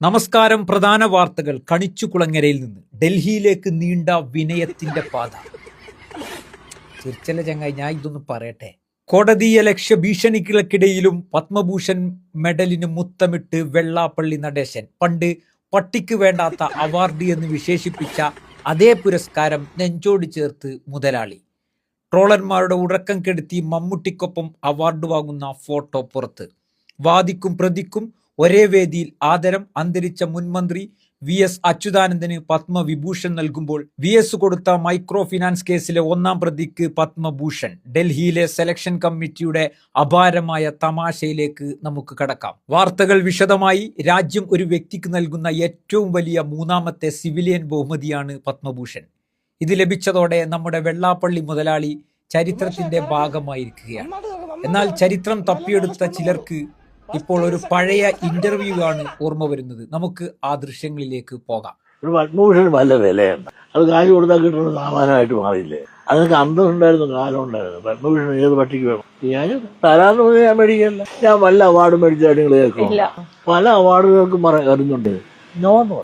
നമസ്കാരം. പ്രധാന വാർത്തകൾ. കണിച്ചുകുളങ്ങരയിൽ നിന്ന് ഡൽഹിയിലേക്ക് നീണ്ട വിനയത്തിന്റെ പാത. ചിരിച്ചല്ല ചങ്ങായി, ഞാൻ ഇതൊന്നും പറയട്ടെ. കോടതിയലക്ഷ്യ ഭീഷണികൾക്കിടയിലും പത്മഭൂഷൺ മെഡലിന് മുത്തമിട്ട് വെള്ളാപ്പള്ളി നടേശൻ. പണ്ട് പട്ടിക്ക് വേണ്ടാത്ത അവാർഡ് എന്ന് വിശേഷിപ്പിച്ച അതേ പുരസ്കാരം നെഞ്ചോട് ചേർത്ത് മുതലാളി. ട്രോളന്മാരുടെ ഉറക്കം കെടുത്തി മമ്മൂട്ടിക്കൊപ്പം അവാർഡ് വാങ്ങുന്ന ഫോട്ടോ പുറത്ത്. വാദിക്കും പ്രതിക്കും ഒരേ വേദിയിൽ ആദരം. അന്തരിച്ച മുൻമന്ത്രി VS അച്യുതാനന്ദന് പത്മവിഭൂഷൺ നൽകുമ്പോൾ VS കൊടുത്ത മൈക്രോ ഫിനാൻസ് കേസിലെ ഒന്നാം പ്രതിക്ക് പത്മഭൂഷൺ. ഡൽഹിയിലെ സെലക്ഷൻ കമ്മിറ്റിയുടെ അപാരമായ തമാശയിലേക്ക് നമുക്ക് കടക്കാം. വാർത്തകൾ വിശദമായി. രാജ്യം ഒരു വ്യക്തിക്ക് നൽകുന്ന ഏറ്റവും വലിയ മൂന്നാമത്തെ സിവിലിയൻ ബഹുമതിയാണ് പത്മഭൂഷൺ. ഇത് ലഭിച്ചതോടെ നമ്മുടെ വെള്ളാപ്പള്ളി മുതലാളി ചരിത്രത്തിന്റെ ഭാഗമായിരിക്കുകയാണ്. എന്നാൽ ചരിത്രം തപ്പിയെടുത്ത ചിലർക്ക് ഇപ്പോൾ ഒരു പഴയ ഇന്റർവ്യൂ ആണ് ഓർമ്മ വരുന്നത്. നമുക്ക് ആ ദൃശ്യങ്ങളിലേക്ക് പോകാം. ഒരു പത്മഭൂഷൺ നല്ല വിലയുണ്ട്. അത് കാശ് കൊടുത്താൽ കിട്ടുന്ന സാമാനമായിട്ട് മാറിയില്ലേ? അതിനൊക്കെ അന്തം ഉണ്ടായിരുന്നു, കാലം ഉണ്ടായിരുന്നു. പത്മഭൂഷൺ ഏത് പട്ടിക്ക് വേണം? ഞാൻ തരാന്ന് പറഞ്ഞാൽ ഞാൻ മേടിക്കല്ല. ഞാൻ വല്ല അവാർഡ് മേടിച്ചാൽ നിങ്ങൾ കേൾക്കും. പല അവാർഡുകൾക്കും അറിഞ്ഞുണ്ട്.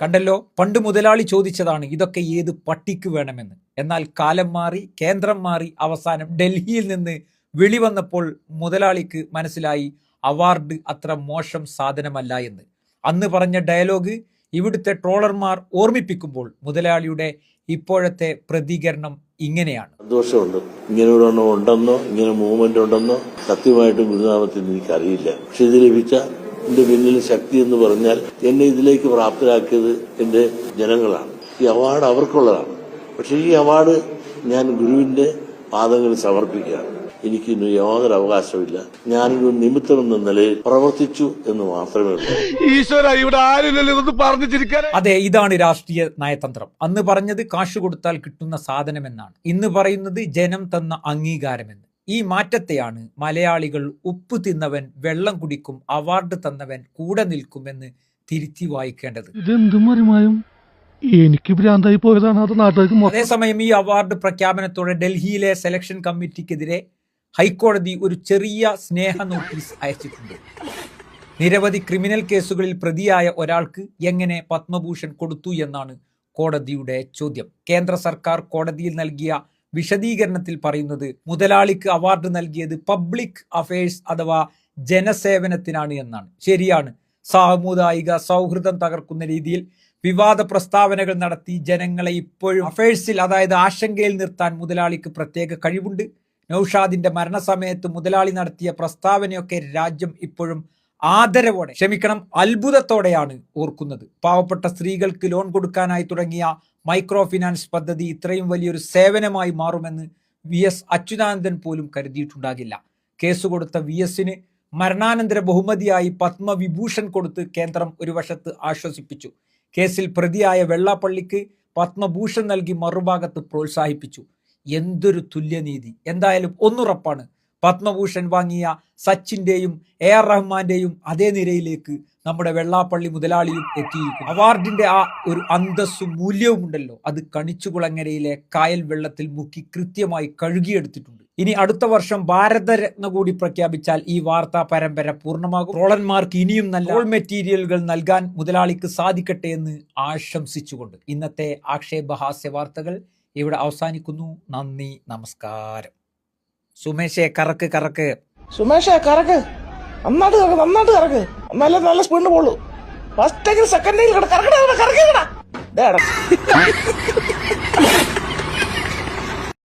കണ്ടല്ലോ, പണ്ട് മുതലാളി ചോദിച്ചതാണ് ഇതൊക്കെ ഏത് പട്ടിക്ക് വേണമെന്ന്. എന്നാൽ കാലം മാറി, കേന്ദ്രം മാറി. അവസാനം ഡൽഹിയിൽ നിന്ന് വിളി വന്നപ്പോൾ മുതലാളിക്ക് മനസ്സിലായി അവാർഡ് അത്ര മോശം സാധനമല്ല എന്ന്. അന്ന് പറഞ്ഞ ഡയലോഗ് ഇവിടുത്തെ ട്രോളർമാർ ഓർമ്മിപ്പിക്കുമ്പോൾ മുതലാളിയുടെ ഇപ്പോഴത്തെ പ്രതികരണം ഇങ്ങനെയാണ്. സന്തോഷമുണ്ട്. ഇങ്ങനെ ഒരെണ്ണം ഉണ്ടെന്നോ ഇങ്ങനെ മൂവ്മെന്റ് ഉണ്ടെന്നോ സത്യമായിട്ടും ഗുരുനാമത്തിൽ എനിക്കറിയില്ല. പക്ഷെ ഇത് ലഭിച്ച എന്റെ പിന്നിൽ ശക്തി എന്ന് പറഞ്ഞാൽ എന്നെ ഇതിലേക്ക് പ്രാപ്തരാക്കിയത് എന്റെ ജനങ്ങളാണ്. ഈ അവാർഡ് അവർക്കുള്ളതാണ്. പക്ഷെ ഈ അവാർഡ് ഞാൻ ഗുരുവിന്റെ പാദങ്ങളിൽ സമർപ്പിക്കുകയാണ്. എനിക്ക് ഇന്ന് യാതൊരു അവകാശമില്ല. ഞാനൊരു നിമിത്തം എന്ന നിലയിൽ പ്രവർത്തിച്ചു എന്ന് മാത്രമേ ഉള്ളൂ. അതെ, ഇതാണ് രാഷ്ട്രീയ നയതന്ത്രം. അന്ന് പറഞ്ഞത് കാശ് കൊടുത്താൽ കിട്ടുന്ന സാധനമെന്നാണ്. ഇന്ന് പറയുന്നത് ജനം തന്ന അംഗീകാരമെന്ന്. ഈ മാറ്റത്തെയാണ് മലയാളികൾ ഉപ്പ് തിന്നവൻ വെള്ളം കുടിക്കും, അവാർഡ് തന്നവൻ കൂടെ നിൽക്കുമെന്ന് തിരുത്തി വായിക്കേണ്ടത്. എനിക്ക് ഭ്രാന്തായി പോയതാണ്, അത് നാട്ടുകാർക്ക്. അതേസമയം ഈ അവാർഡ് പ്രഖ്യാപനത്തോടെ ഡൽഹിയിലെ സെലക്ഷൻ കമ്മിറ്റിക്കെതിരെ ഹൈക്കോടതി ഒരു ചെറിയ സ്നേഹ നോട്ടീസ് അയച്ചിട്ടുണ്ട്. നിരവധി ക്രിമിനൽ കേസുകളിൽ പ്രതിയായ ഒരാൾക്ക് എങ്ങനെ പത്മഭൂഷൺ കൊടുത്തു എന്നാണ് കോടതിയുടെ ചോദ്യം. കേന്ദ്ര സർക്കാർ കോടതിയിൽ നൽകിയ വിശദീകരണത്തിൽ പറയുന്നത് മുതലാളിക്ക് അവാർഡ് നൽകിയത് പബ്ലിക് അഫയേഴ്സ് അഥവാ ജനസേവനത്തിനാണ് എന്നാണ്. ശരിയാണ്, സാമുദായിക സൗഹൃദം തകർക്കുന്ന രീതിയിൽ വിവാദ പ്രസ്താവനകൾ നടത്തി ജനങ്ങളെ ഇപ്പോഴും അഫയേഴ്സിൽ, അതായത് ആശങ്കയിൽ നിർത്താൻ മുതലാളിക്ക് പ്രത്യേക കഴിവുണ്ട്. നൌഷാദിന്റെ മരണസമയത്ത് മുതലാളി നടത്തിയ പ്രസ്താവനയൊക്കെ രാജ്യം ഇപ്പോഴും ആദരവോടെ, അത്ഭുതത്തോടെയാണ് ഓർക്കുന്നത്. പാവപ്പെട്ട സ്ത്രീകൾക്ക് ലോൺ കൊടുക്കാനായി തുടങ്ങിയ മൈക്രോ ഫിനാൻസ് പദ്ധതി ഇത്രയും വലിയൊരു സേവനമായി മാറുമെന്ന് VS അച്യുതാനന്ദൻ പോലും കരുതിയിട്ടുണ്ടാകില്ല. കേസ് കൊടുത്ത VSന് മരണാനന്തര ബഹുമതിയായി പത്മവിഭൂഷൺ കൊടുത്ത് കേന്ദ്രം ഒരു വശത്ത് ആശ്വസിപ്പിച്ചു. കേസിൽ പ്രതിയായ വെള്ളാപ്പള്ളിക്ക് പത്മഭൂഷൺ നൽകി മറുഭാഗത്ത് പ്രോത്സാഹിപ്പിച്ചു. എന്തൊരു തുല്യനീതി! എന്തായാലും ഒന്നുറപ്പാണ്, പത്മഭൂഷൺ വാങ്ങിയ സച്ചിന്റെയും AR റഹ്മാന്റെയും അതേ നിരയിലേക്ക് നമ്മുടെ വെള്ളാപ്പള്ളി മുതലാളിയും എത്തിയിരിക്കും. അവാർഡിന്റെ ആ ഒരു അന്തസ്സും മൂല്യവും ഉണ്ടല്ലോ, അത് കണിച്ചുകുളങ്ങരയിലെ കായൽ വെള്ളത്തിൽ മുക്കി കൃത്യമായി കഴുകിയെടുത്തിട്ടുണ്ട്. ഇനി അടുത്ത വർഷം ഭാരതരത്ന കൂടി പ്രഖ്യാപിച്ചാൽ ഈ വാർത്താ പരമ്പര പൂർണ്ണമാകും. ട്രോളന്മാർക്ക് ഇനിയും നല്ല റോൾ മെറ്റീരിയലുകൾ നൽകാൻ മുതലാളിക്ക് സാധിക്കട്ടെ എന്ന് ആശംസിച്ചുകൊണ്ട് ഇന്നത്തെ ആക്ഷേപഹാസ്യ വാർത്തകൾ ഇവിടെ അവസാനിക്കുന്നു. നന്ദി, നമസ്കാരം. സുമേഷേ കറക്ക് സുമേഷേ കറക്ക്, നന്നായിട്ട് കറക്ക്. നല്ല സ്പീഡിന് പോളൂ. ഫസ്റ്റ് സെക്കൻഡിൽ കറക്കടാ.